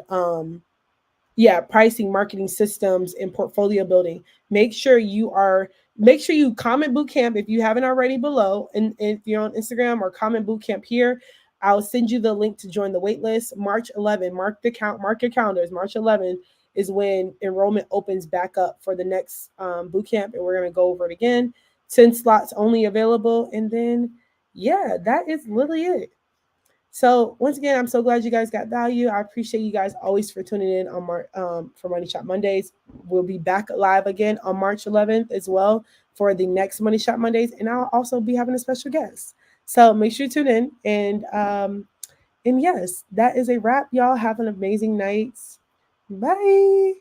pricing, marketing systems, and portfolio building, make sure you are Make sure you comment bootcamp if you haven't already below. And if you're on Instagram, or comment bootcamp here, I'll send you the link to join the waitlist. March 11, mark your calendars. March 11 is when enrollment opens back up for the next bootcamp, and we're going to go over it again. 10 slots only available. And then, yeah, that is literally it. So once again, I'm so glad you guys got value. I appreciate you guys always for tuning in on for Money Shot Mondays. We'll be back live again on March 11th as well for the next Money Shot Mondays, and I'll also be having a special guest. So make sure you tune in, and yes, that is a wrap. Y'all have an amazing night. Bye.